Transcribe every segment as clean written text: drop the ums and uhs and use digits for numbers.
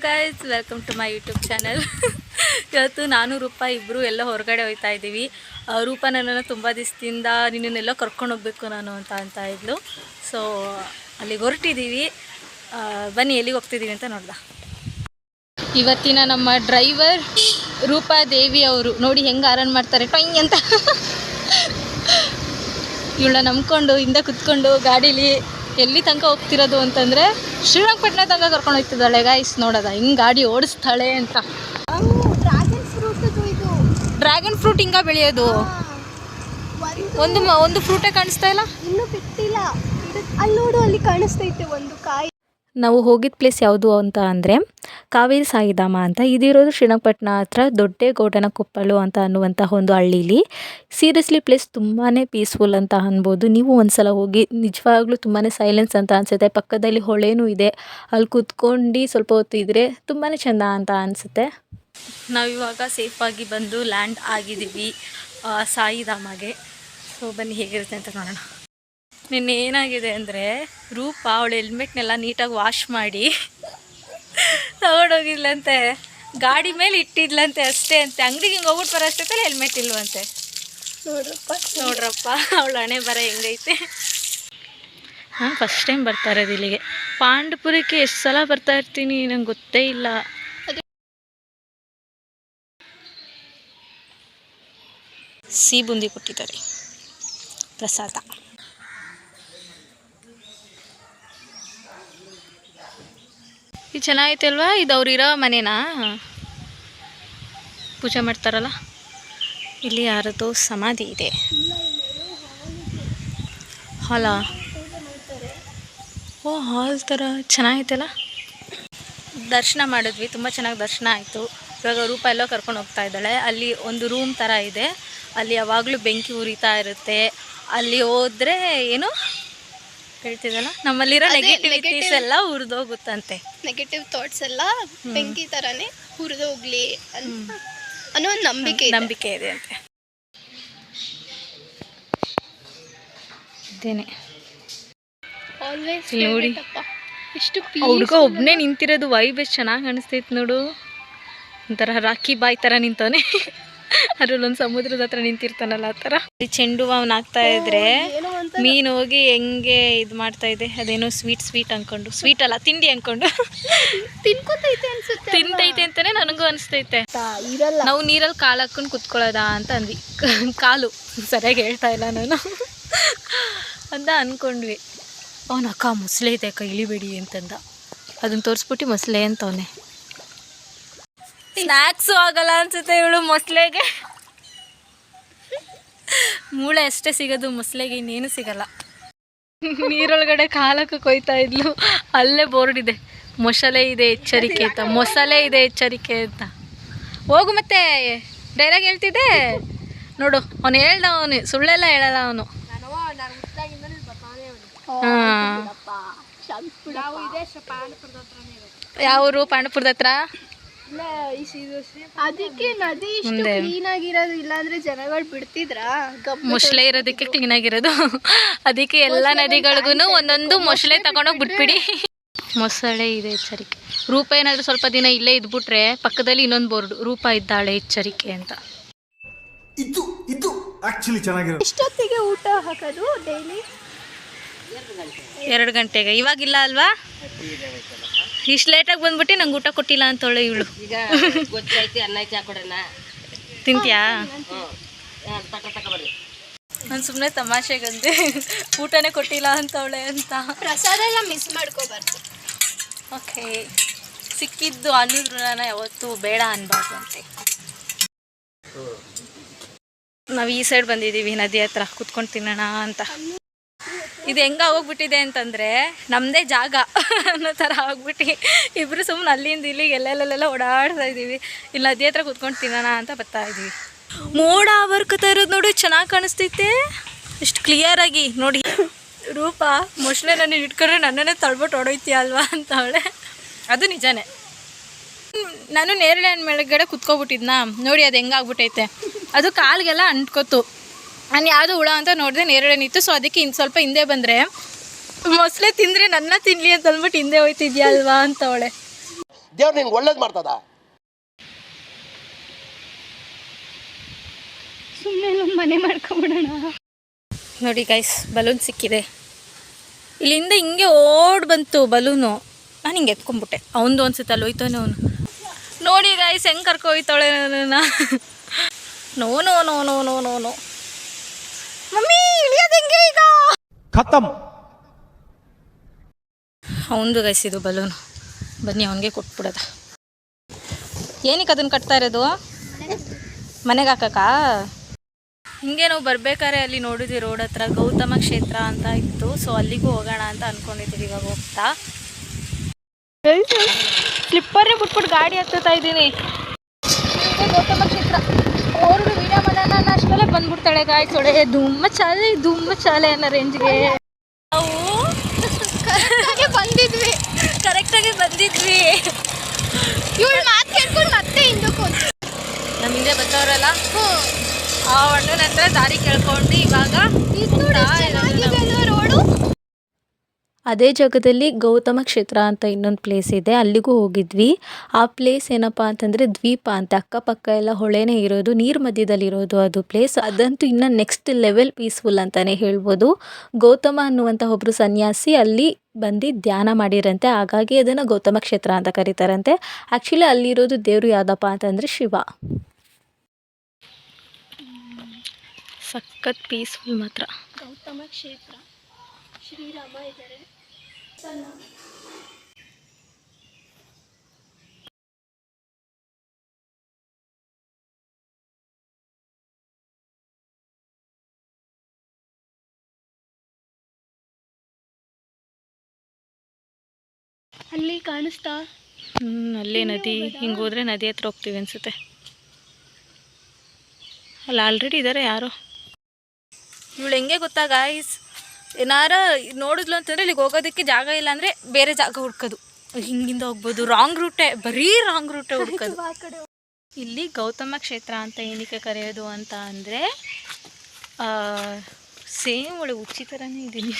Guys, welcome to my YouTube channel. ಇವತ್ತು ನಾನು ರೂಪಾ ಇಬ್ಬರು ಎಲ್ಲ ಹೊರಗಡೆ ಹೋಗ್ತಾ ಇದ್ದೀವಿ. ರೂಪಾ ನನ್ನನ್ನು ತುಂಬ ದಿವಸದಿಂದ ನಿನ್ನನ್ನೆಲ್ಲ ಕರ್ಕೊಂಡು ಹೋಗ್ಬೇಕು ನಾನು ಅಂತ ಇದ್ಲು. ಸೊ ಅಲ್ಲಿಗೆ ಹೊರಟಿದ್ದೀವಿ. ಬನ್ನಿ ಎಲ್ಲಿಗೆ ಹೋಗ್ತಿದ್ದೀವಿ ಅಂತ ನೋಡ್ದ. ಇವತ್ತಿನ ನಮ್ಮ ಡ್ರೈವರ್ ರೂಪಾ ದೇವಿ ಅವರು ನೋಡಿ ಹೆಂಗೆ ಆರನ್ ಮಾಡ್ತಾರೆ ಟೊಯ್ ಅಂತ. ಇವಳ ನಂಬ್ಕೊಂಡು ಹಿಂದೆ ಕುತ್ಕೊಂಡು ಗಾಡೀಲಿ ಎಲ್ಲಿ ತನಕ ಹೋಗ್ತಿರೋದು ಅಂತಂದರೆ ಶ್ರೀರಂಗಪಟ್ಟಣ ತನಕ ಕರ್ಕೊಂಡು ಹೋಗ್ತಿದ್ದಾಳೆ. ಗಾಯ್ಸ್ ನೋಡೋದ ಹಿಂಗೆ ಗಾಡಿ ಓಡಿಸ್ತಾಳೆ ಅಂತ. ಡ್ರ್ಯಾಗನ್ ಫ್ರೂಟ್ ಹಿಂಗ ಬೆಳೆಯೋದು. ಒಂದು ಫ್ರೂಟೇ ಕಾಣಿಸ್ತಾ ಇಲ್ಲ, ಇನ್ನೂ ಬಿಟ್ಟಿಲ್ಲ. ಅಲ್ಲಿ ನೋಡು, ಅಲ್ಲಿ ಕಾಣಿಸ್ತೈತೆ ಒಂದು ಕಾಯಿ. ನಾವು ಹೋಗಿದ್ದ ಪ್ಲೇಸ್ ಯಾವುದು ಅಂತ ಅಂದರೆ ಕಾವೇರಿ ಸಾಯಿಧಾಮ ಅಂತ. ಇದಿರೋದು ಶ್ರೀರಂಗಪಟ್ಟಣ ಹತ್ರ ದೊಡ್ಡೇಗೌಡನಕೊಪ್ಪಲು ಅಂತ ಅನ್ನುವಂಥ ಒಂದು ಹಳ್ಳೀಲಿ. ಸೀರಿಯಸ್ಲಿ ಪ್ಲೇಸ್ ತುಂಬಾ ಪೀಸ್ಫುಲ್ ಅಂತ ಅನ್ಬೋದು. ನೀವು ಒಂದ್ಸಲ ಹೋಗಿ, ನಿಜವಾಗ್ಲೂ ತುಂಬಾ ಸೈಲೆನ್ಸ್ ಅಂತ ಅನಿಸುತ್ತೆ. ಪಕ್ಕದಲ್ಲಿ ಹೊಳೆನೂ ಇದೆ, ಅಲ್ಲಿ ಕೂತ್ಕೊಂಡು ಸ್ವಲ್ಪ ಹೊತ್ತು ಇದ್ದರೆ ತುಂಬಾ ಚೆಂದ ಅಂತ ಅನಿಸುತ್ತೆ. ನಾವಿವಾಗ ಸೇಫಾಗಿ ಬಂದು ಲ್ಯಾಂಡ್ ಆಗಿದ್ದೀವಿ ಸಾಯಿಧಾಮಗೆ. ಸೊ ಬನ್ನಿ ಹೇಗಿರುತ್ತೆ ಅಂತ ನೋಡೋಣ. ನಿನ್ನೆ ಏನಾಗಿದೆ ಅಂದರೆ ರೂಪಾ ಅವಳ ಹೆಲ್ಮೆಟ್ನೆಲ್ಲ ನೀಟಾಗಿ ವಾಶ್ ಮಾಡಿ ತಗೊಂಡೋಗಿದ್ಲಂತೆ, ಗಾಡಿ ಮೇಲೆ ಇಟ್ಟಿದ್ಲಂತೆ ಅಷ್ಟೇ ಅಂತೆ. ಅಂಗಡಿಗೆ ಹಿಂಗೆ ಹೋಗ್ಬಿಟ್ಟು ಬರೋ ಅಷ್ಟೊತ್ತಲ್ಲಿ ಹೆಲ್ಮೆಟ್ ಇಲ್ವಂತೆ. ನೋಡ್ರಪ್ಪ ಅವಳ ಹಣೆ ಬರ ಹೆಂಗೈತೆ. ನಾನು ಫಸ್ಟ್ ಟೈಮ್ ಬರ್ತಾ ಇರೋದು ಇಲ್ಲಿಗೆ. ಪಾಂಡಪುರಕ್ಕೆ ಎಷ್ಟು ಸಲ ಬರ್ತಾ ಇರ್ತೀನಿ, ನಂಗೆ ಗೊತ್ತೇ ಇಲ್ಲ. ಸಿಹಿ ಬೂಂದಿ ಕೊಟ್ಟಿದ್ದಾರೆ ಪ್ರಸಾದ. ಇದು ಚೆನ್ನಾಗೈತೆ ಅಲ್ವಾ? ಇದು ಅವ್ರಿರೋ ಮನೆನಾ ಪೂಜೆ ಮಾಡ್ತಾರಲ್ಲ. ಇಲ್ಲಿ ಯಾರದೋ ಸಮಾಧಿ ಇದೆ. ಹಾಲಾ? ಓ, ಹಾಲ್ ಥರ ಚೆನ್ನಾಗೈತಲ್ಲ. ದರ್ಶನ ಮಾಡಿದ್ವಿ, ತುಂಬ ಚೆನ್ನಾಗಿ ದರ್ಶನ ಆಯಿತು. ಇವಾಗ ರೂಪಾ ಎಲ್ಲೋ ಕರ್ಕೊಂಡು ಹೋಗ್ತಾ ಇದ್ದಾಳೆ. ಅಲ್ಲಿ ಒಂದು ರೂಮ್ ಥರ ಇದೆ, ಅಲ್ಲಿ ಯಾವಾಗಲೂ ಬೆಂಕಿ ಉರಿತಾ ಇರುತ್ತೆ. ಅಲ್ಲಿ ಹೋದರೆ ಏನು ಹೇಳ್ತಿದ್ದಲ್ಲ, ನಮ್ಮಲ್ಲಿರೋ ನೆಗೆಟಿವಿಟೀಸ್ ಎಲ್ಲ ಹುರಿದೋಗುತ್ತಂತೆ. ನೆಗೆಟಿವ್ ಥಾಟ್ಸ್ ಎಲ್ಲ ಬೆಂಕಿ ಥರನೇ ಹುರಿದೋಗ್ಲಿ ಅನ್ನೋ ಒಂದು ನಂಬಿಕೆ ಇದೆ ಅಂತೆ. ಇದೇನೆ ನೋಡಿ, ಎಷ್ಟು ಹುಡುಗ ಒಬ್ಬನೇ ನಿಂತಿರೋದು. ವೈಬ್ ಎಷ್ಟು ಚೆನ್ನಾಗಿ ಅನಿಸ್ತೈತೆ ನೋಡು. ಒಂಥರ ರಾಖಿ ಬಾಯ್ ಥರ ನಿಂತವನೆ. ಅದ್ರಲ್ಲೊಂದು ಸಮುದ್ರದ ಹತ್ರ ನಿಂತಿರ್ತಾನಲ್ಲ ಆ ಥರ. ಚೆಂಡು ಅವನ್ ಹಾಕ್ತಾ ಇದ್ರೆ ಮೀನು ಹೋಗಿ ಹೆಂಗೆ ಇದು ಮಾಡ್ತಾ ಇದೆ. ಅದೇನೋ ಸ್ವೀಟ್ ಅನ್ಕೊಂಡು, ಸ್ವೀಟ್ ಅಲ್ಲ ತಿಂಡಿ ಅನ್ಕೊಂಡು ತಿಂತೈತೆ ಅಂತಾನೆ ನನಗೂ ಅನಿಸ್ತೈತೆ. ನಾವು ನೀರಲ್ಲಿ ಕಾಲು ಹಾಕೊಂಡು ಕುತ್ಕೊಳ್ಳೋದ ಅಂತ ಅಂದ್ವಿ. ಕಾಲು ಸರಿಯಾಗಿ ಹೇಳ್ತಾ ಇಲ್ಲ ನಾನು ಅಂತ ಅಂದ್ಕೊಂಡ್ವಿ. ಅವನ ಅಕ್ಕ ಮೊಸಳೆ ಇದೆ ಅಕ್ಕ ಇಳಿಬೇಡಿ ಅಂತಂದ. ಅದನ್ನ ತೋರಿಸ್ಬಿಟ್ಟು ಮೊಸಳೆ ಅಂತವನೆ. ಸ್ನ್ಯಾಕ್ಸು ಆಗಲ್ಲ ಅನ್ಸುತ್ತೆ ಇವಳು ಮೊಸಳೆಗೆ. ಮೂಳೆ ಅಷ್ಟೇ ಸಿಗೋದು ಮೊಸಳೆಗೆ, ಇನ್ನೇನು ಸಿಗಲ್ಲ. ನೀರೊಳಗಡೆ ಕಾಲಕ್ಕೆ ಕೊಯ್ತಾ ಇದ್ಲು. ಅಲ್ಲೇ ಬೋರ್ಡ್ ಇದೆ, ಮೊಸಳೆ ಇದೆ ಎಚ್ಚರಿಕೆ ಅಂತ. ಮೊಸಳೆ ಇದೆ ಎಚ್ಚರಿಕೆ ಅಂತ. ಹೋಗು ಮತ್ತೆ ಡೈಲಾಗ್ ಹೇಳ್ತಿದ್ದೆ ನೋಡು. ಅವನು ಹೇಳ್ದ, ಅವನು ಸುಳ್ಳೆಲ್ಲ ಹೇಳಲ್ಲ ಅವನು. ಯಾವರು? ಪಾಂಡಪುರದ ಹತ್ರ. ಅದಕ್ಕೆ ನದಿ ಇಷ್ಟು ಕ್ಲೀನ್ ಆಗಿರೋದು, ಇಲ್ಲಾಂದ್ರೆ ಜನಗಳು ಬಿಡ್ತಿದ್ರ? ಮೊಸಳೆ ಇರೋದಕ್ಕೆ ಕ್ಲೀನ್ ಆಗಿರೋದು. ಅದಕ್ಕೆ ಎಲ್ಲ ನದಿಗಳಿಗೂ ಒಂದೊಂದು ಮೊಸಳೆ ತಗೊಂಡೋಗಿ ಬಿಟ್ಬಿಡಿ. ಮೊಸಳೆ ಇದೆ ಎಚ್ಚರಿಕೆ. ರೂಪಾ ಏನಾದರೂ ಸ್ವಲ್ಪ ದಿನ ಇಲ್ಲೇ ಇದ್ಬಿಟ್ರೆ ಪಕ್ಕದಲ್ಲಿ ಇನ್ನೊಂದು ಬೋರ್ಡ್, ರೂಪಾ ಇದ್ದಾಳೆ ಎಚ್ಚರಿಕೆ ಅಂತ. ಎಷ್ಟೊತ್ತಿಗೆ ಊಟ ಹಾಕೋದು ಡೈಲಿ? 2 ಗಂಟೆಗೆ. ಇವಾಗಿಲ್ಲ ಅಲ್ವಾ? ಇಷ್ಟು ಲೇಟಾಗಿ ಬಂದ್ಬಿಟ್ಟು ನಂಗೆ ಊಟ ಕೊಟ್ಟಿಲ್ಲ ಅಂತವಳೆ ಇವಳು. ತಿಂತ್ಯಾ? ನಾನು ಸುಮ್ಮನೆ ತಮಾಷೆಗಂದೆ, ಊಟನೇ ಕೊಟ್ಟಿಲ್ಲ ಅಂತವಳೆ ಅಂತ. ಪ್ರಸಾದ ಎಲ್ಲ ಮಿಸ್ ಮಾಡ್ಕೋಬಾರ್ದು. ಓಕೆ, ಸಿಕ್ಕಿದ್ದು ಅನ್ನೋದ್ರು ನಾನು ಯಾವತ್ತೂ ಬೇಡ ಅನ್ಬಾರ್ದು ಅಂತೆ. ನಾವು ಈ ಸೈಡ್ ಬಂದಿದ್ದೀವಿ, ನದಿ ಹತ್ರ ಕುತ್ಕೊಂಡು ತಿನ್ನೋಣ ಅಂತ. ಇದು ಹೆಂಗೆ ಆಗೋಗ್ಬಿಟ್ಟಿದೆ ಅಂತಂದರೆ ನಮ್ಮದೇ ಜಾಗ ಅನ್ನೋ ಥರ ಆಗ್ಬಿಟ್ಟು ಇಬ್ಬರು ಸುಮ್ಮನೆ ಅಲ್ಲಿಂದ ಇಲ್ಲಿಗೆ ಎಲ್ಲೆಲ್ಲೆಲ್ಲ ಓಡಾಡ್ತಾ ಇದ್ದೀವಿ. ಇಲ್ಲಿ ನದಿ ಹತ್ರ ಕುತ್ಕೊಂಡು ತಿನ್ನೋಣ ಅಂತ ಬರ್ತಾ ಇದ್ದೀವಿ. ಮೋಡ ಆವರ್ಕತಾ ಇರೋದು ನೋಡಿ, ಚೆನ್ನಾಗಿ ಕಾಣಿಸ್ತೈತೆ ಇಷ್ಟು ಕ್ಲಿಯರಾಗಿ. ನೋಡಿ ರೂಪಾ ಮೊಸಳೆ ನನ್ನ ಇಟ್ಕೊಂಡ್ರೆ ನನ್ನನ್ನೇ ತಳ್ಬಿಟ್ಟು ಹೊಡೋಯ್ತೀಯ ಅಲ್ವಾ ಅಂತ ಅವಳೆ. ಅದು ನಿಜಾನೇ. ನಾನು ನೇರಳೆ ಹಣ್ಣು ಮೇಲ್ಗಡೆ ಕುತ್ಕೊಬಿಟ್ಟಿದ್ನಾ, ನೋಡಿ ಅದು ಹೆಂಗಾಗ್ಬಿಟ್ಟೈತೆ. ಅದು ಕಾಲಿಗೆಲ್ಲ ಅಂಟ್ಕೊತು. ನಾನು ಯಾವುದೋ ಹುಳ ಅಂತ ನೋಡಿದೆ, ನೇರಳೆ ನಿಂತು. ಸೊ ಅದಕ್ಕೆ ಇನ್ನು ಸ್ವಲ್ಪ ಹಿಂದೆ ಬಂದರೆ ಮೊಸಳೆ ತಿಂದರೆ ನನ್ನ ತಿನ್ನಲಿ ಅಂತ ಅಂದ್ಬಿಟ್ಟು ಹಿಂದೆ ಹೋಯ್ತಿದ್ಯಾ ಅಲ್ವಾ ಅಂತವಳೆ. ದೇವ್ರು ನಿನ್ಗೆ ಒಳ್ಳೇದು ಮಾಡ್ತದ. ಸುಮ್ಮನೆ ಮನೆ ಮಾಡ್ಕೊಂಬಿಡೋಣ. ನೋಡಿ ಗೈಸ್, ಬಲೂನ್ ಸಿಕ್ಕಿದೆ. ಇಲ್ಲಿಂದ ಹಿಂಗೆ ಓಡ್ ಬಂತು ಬಲೂನು. ನಾನು ಹಿಂಗೆ ಎತ್ಕೊಂಡ್ಬಿಟ್ಟೆ. ಅವನದು ಅನ್ಸುತ್ತೆ, ಅಲ್ಲಿ ಹೋಯ್ತಾನೆ ಅವನು. ನೋಡಿ ಗೈಸ್ ಹೆಂಗೆ ಕರ್ಕೊ ಹೋಯ್ತಾಳೆ ನನ್ನ. No no no no no no no mummy, ಇಳಿಯೋದು ಹೆಂಗೆ ಈಗ? ಖತಮ್. ಅವನದು ಗೈಸ್ ಇದು ಬಲೂನು. ಬನ್ನಿ ಅವನಿಗೆ ಕೊಟ್ಬಿಡೋದ. ಏನಕ್ಕೆ ಅದನ್ನು ಕಟ್ತಾ ಇರೋದು? ಮನೆಗೆ ಹಾಕಕ್ಕ? ಹಿಂಗೆ ನಾವು ಬರ್ಬೇಕಾದ್ರೆ ಅಲ್ಲಿ ನೋಡಿದ್ವಿ ರೋಡ್ ಹತ್ರ ಗೌತಮ ಕ್ಷೇತ್ರ ಅಂತ ಇತ್ತು. ಸೊ ಅಲ್ಲಿಗೂ ಹೋಗೋಣ ಅಂತ ಅಂದ್ಕೊಂಡಿದ್ದೀವಿ ಇವಾಗ ಹೋಗ್ತಾ. ಸ್ಲಿಪ್ಪರ್ನೇ ಬಿಟ್ಬಿಟ್ಟು ಗಾಡಿ ಹತ್ತುತ್ತಾ ಇದ್ದೀನಿ. ಗೌತಮ ಕ್ಷೇತ್ರ ಅವ್ರಿಗೂ ವೀಡಿಯೋ ಮಾಡೋಣ ಅಷ್ಟರಲ್ಲೇ ಬಂದ್ಬಿಡ್ತಾಳೆ ಗಾಯ್ಸೊಳೆ. ದುಮ್ಮ ಚಾಲೆ ಅನ್ನೋ ರೇಂಜ್ಗೆ ನಾವು ಕರೆಕ್ಟಾಗಿ ಬಂದಿದ್ವಿ. ಇವಳು ಮಾತು ಕೇಳ್ಕೊಂಡು ಮತ್ತೆ ಹಿಂದಕ್ಕೆ ಹೋಗ್ತೀವಿ. ನಮ್ಮ ಹಿಂದೆ ಬರ್ತಾವ್ರಲ್ಲ, ಆ ಅಣ್ಣನ ಹತ್ರ ದಾರಿ ಕೇಳ್ಕೊಂಡು ಇವಾಗ ರೋಡು. ಅದೇ ಜಾಗದಲ್ಲಿ ಗೌತಮ ಕ್ಷೇತ್ರ ಅಂತ ಇನ್ನೊಂದು ಪ್ಲೇಸ್ ಇದೆ, ಅಲ್ಲಿಗೂ ಹೋಗಿದ್ವಿ. ಆ ಪ್ಲೇಸ್ ಏನಪ್ಪ ಅಂತಂದರೆ ದ್ವೀಪ ಅಂತ, ಅಕ್ಕಪಕ್ಕ ಎಲ್ಲ ಹೊಳೆನೇ ಇರೋದು, ನೀರು ಮಧ್ಯದಲ್ಲಿರೋದು ಅದು ಪ್ಲೇಸ್. ಅದಂತೂ ಇನ್ನು ನೆಕ್ಸ್ಟ್ ಲೆವೆಲ್ ಪೀಸ್ಫುಲ್ ಅಂತಲೇ ಹೇಳ್ಬೋದು. ಗೌತಮ ಅನ್ನುವಂಥ ಒಬ್ಬರು ಸನ್ಯಾಸಿ ಅಲ್ಲಿ ಬಂದು ಧ್ಯಾನ ಮಾಡಿರಂತೆ, ಹಾಗಾಗಿ ಅದನ್ನು ಗೌತಮ ಕ್ಷೇತ್ರ ಅಂತ ಕರೀತಾರಂತೆ. ಆ್ಯಕ್ಚುಲಿ ಅಲ್ಲಿರೋದು ದೇವರು ಯಾವುದಪ್ಪ ಅಂತಂದರೆ ಶಿವ. ಸಖತ್ ಪೀಸ್ಫುಲ್ ಮಾತ್ರ. ಗೌತಮ ಕ್ಷೇತ್ರ, ಶ್ರೀರಾಮ ಇದ್ದಾರೆ. ಅಲ್ಲಿ ಕಾಣಿಸ್ತಾ? ಅಲ್ಲೇ ನದಿ. ಹಿಂಗೆ ಹೋದ್ರೆ ನದಿ ಹತ್ರ ಹೋಗ್ತೀವಿ ಅನ್ಸುತ್ತೆ. ಅಲ್ಲಿ ಆಲ್ರೆಡಿ ಇದ್ದಾರೆ ಯಾರೋ. ಇವಳು ಹೆಂಗೆ ಗೊತ್ತಾ ಗಾಯ್ಸ್, ಏನಾರ ನೋಡಿದ್ಲು ಅಂತಂದರೆ ಇಲ್ಲಿಗೆ ಹೋಗೋದಕ್ಕೆ ಜಾಗ ಇಲ್ಲ ಅಂದರೆ ಬೇರೆ ಜಾಗ ಹುಡ್ಕೋದು. ಹಿಂಗಿಂದ ಹೋಗ್ಬೋದು, ರಾಂಗ್ ರೂಟೇ, ಬರೀ ರಾಂಗ್ ರೂಟೇ ಹುಡ್ಕೋದು. ಇಲ್ಲಿ ಗೌತಮ ಕ್ಷೇತ್ರ ಅಂತ ಏನಕ್ಕೆ ಕರೆಯೋದು ಅಂತ ಅಂದರೆ ಸೇಮ್ ಒಳ್ಳೆ ಹುಚ್ಚಿ ಥರನೇ ಇದ್ದೀನಿ.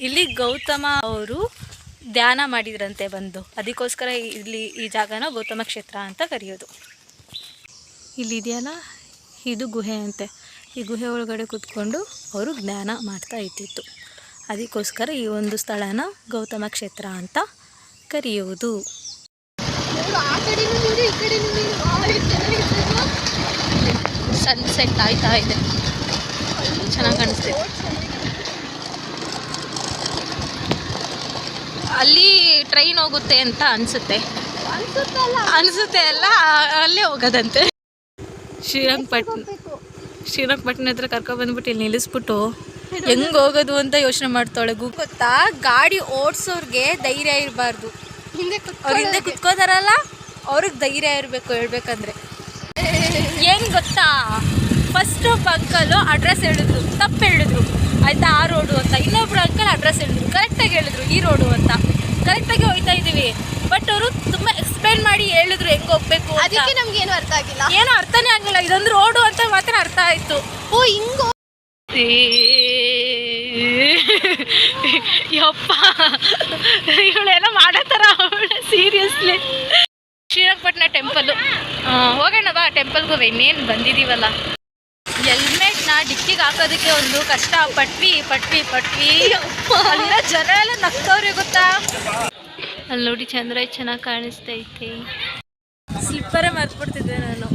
ಇಲ್ಲಿ ಗೌತಮ ಅವರು ಧ್ಯಾನ ಮಾಡಿದ್ರಂತೆ ಬಂದು, ಅದಕ್ಕೋಸ್ಕರ ಇಲ್ಲಿ ಈ ಜಾಗನ ಗೌತಮ ಕ್ಷೇತ್ರ ಅಂತ ಕರೆಯೋದು. ಇಲ್ಲಿದೆಯಲ್ಲ, ಇದು ಗುಹೆ ಅಂತೆ. ಈ ಗುಹೆ ಒಳಗಡೆ ಕೂತ್ಕೊಂಡು ಅವರು ಜ್ಞಾನ ಮಾಡ್ತಾ ಇದ್ದಿತ್ತು. ಅದಕ್ಕೋಸ್ಕರ ಈ ಒಂದು ಸ್ಥಳನ ಗೌತಮ ಕ್ಷೇತ್ರ ಅಂತ ಕರೆಯುವುದು. ಸನ್ಸೆಟ್ ಆಯ್ತಾ ಇದೆ, ಚೆನ್ನಾಗಿ ಕಾಣಿಸ್ತಿದೆ. ಅಲ್ಲಿ ಟ್ರೈನ್ ಹೋಗುತ್ತೆ ಅಂತ ಅನಿಸುತ್ತೆ ಅಲ್ಲ, ಅಲ್ಲೇ ಹೋಗೋದಂತೆ. ಶ್ರೀರಂಗಪಟ್ಟಣ ಹತ್ರ ಕರ್ಕೊಬಂದ್ಬಿಟ್ಟು ಇಲ್ಲಿ ನಿಲ್ಲಿಸ್ಬಿಟ್ಟು ಹೆಂಗೆ ಹೋಗೋದು ಅಂತ ಯೋಚನೆ ಮಾಡ್ತಾಳೆ. ಗೊತ್ತಾ, ಗಾಡಿ ಓಡಿಸೋರ್ಗೆ ಧೈರ್ಯ ಇರಬಾರ್ದು. ಅವ್ರ ಹಿಂದೆ ಕುತ್ಕೋತಾರಲ್ಲ, ಅವ್ರಿಗೆ ಧೈರ್ಯ ಇರಬೇಕು ಹೇಳ್ಬೇಕಂದ್ರೆ. ಏನು ಗೊತ್ತಾ, ಫಸ್ಟ್ ಒಬ್ಬ ಅಂಕಲು ಅಡ್ರೆಸ್ ಹೇಳಿದ್ರು, ತಪ್ಪು ಹೇಳಿದ್ರು ಆಯಿತಾ, ಆ ರೋಡು ಅಂತ. ಇನ್ನೊಬ್ರು ಅಂಕಲ್ ಅಡ್ರೆಸ್ ಹೇಳಿದ್ರು, ಕರೆಕ್ಟಾಗಿ ಹೇಳಿದ್ರು ಈ ರೋಡು ಅಂತ. ಕರೆಕ್ಟಾಗಿ ಹೋಗ್ತಾ ಇದ್ದೀವಿ, ಬಟ್ ಅವರು ತುಂಬ ಎಕ್ಸ್ಪ್ಲೈನ್ ಮಾಡಿ ಹೇಳಿದ್ರು ಹೆಂಗೆ ಹೋಗ್ಬೇಕು. ಅದಕ್ಕೆ ನಮ್ಗೆ ಏನು ಅರ್ಥ ಆಗಿಲ್ಲ, ಏನೂ ಅರ್ಥನೇ ಆಗಲಿಲ್ಲ. ಇದೊಂದು ರೋಡು ಅಂತ ಮಾತ್ರ ಅರ್ಥ ಆಯಿತು. ಓ ಹಿಂಗೋ ಯಪ್ಪ, ಇವಳೆಲ್ಲ ಮಾಡೋ ಥರ ಅವಳೆ ಸೀರಿಯಸ್ಲಿ. ಶ್ರೀರಂಗಪಟ್ಟಣ ಟೆಂಪಲ್ಲು ಹೋಗೋಣ ಬಾ, ಟೆಂಪಲ್ಗೂ ಇನ್ನೇನು ಬಂದಿದ್ದೀವಲ್ಲ. ಹೆಲ್ಮೆಟ್ನ ಡಿಕ್ಕಿಗೆ ಹಾಕೋದಕ್ಕೆ ಒಂದು ಕಷ್ಟ ಪಟ್ವಿ. ಅಲ್ಲಿರೋ ಜನ ಎಲ್ಲ ನಗ್ತವ್ರೆ ಗೊತ್ತಾ. ಅಲ್ಲಿ ನೋಡಿ ಚಂದ್ರ ಚೆನ್ನಾಗಿ ಕಾಣಿಸ್ತೈತೆ. ಸ್ಲಿಪ್ಪರೇ ಮರ್ತ್ಬಿಡ್ತಿದ್ದೆ ನಾನು.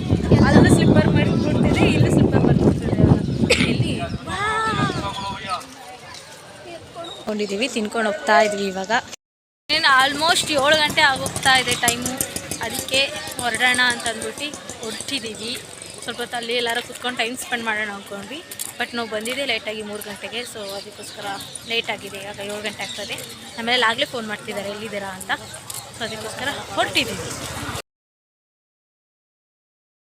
ಅಲ್ಲೂ ಸ್ಲಿಪ್ಪರ್ ಮರ್ತ್ಬಿಡ್ತಿದ್ದೆ, ಇಲ್ಲೂ ಸ್ಲಿಪ್ಪರ್ ಮರ್ತ್ಬಿಡ್ತಿದ್ದೆ. ಎಲ್ಲಿ ಕೊಂಡಿದ್ದೀವಿ, ತಿನ್ಕೊಂಡು ಹೋಗ್ತಾ ಇದ್ವಿ. ಇವಾಗ ಆಲ್ಮೋಸ್ಟ್ 7 ಗಂಟೆ ಆಗೋಗ್ತಾ ಇದೆ ಟೈಮು. ಅದಕ್ಕೆ ಹೊರಡೋಣ ಅಂತ ಅಂದ್ಬಿಟ್ಟು ಹೊರಟಿದ್ದೀವಿ. ಸ್ವಲ್ಪ ಹೊತ್ತು ಅಲ್ಲಿ ಎಲ್ಲರೂ ಕುತ್ಕೊಂಡು ಟೈಮ್ ಸ್ಪೆಂಡ್ ಮಾಡೋಣ ಅಂದ್ಕೊಂಡ್ವಿ. ಬಟ್ ನಾವು ಬಂದಿದ್ದೆ ಲೇಟಾಗಿ 3 ಗಂಟೆಗೆ. ಸೊ ಅದಕ್ಕೋಸ್ಕರ ಲೇಟ್ ಆಗಿದೆ. ಇವಾಗ 7 ಗಂಟೆ ಆಗ್ತದೆ. ಆಮೇಲೆ ಆಗಲೇ ಫೋನ್ ಮಾಡ್ತಿದ್ದಾರೆ ಎಲ್ಲಿದ್ದೀರಾ ಅಂತ. ಸೊ ಅದಕ್ಕೋಸ್ಕರ ಹೊರಟಿದ್ದೀವಿ.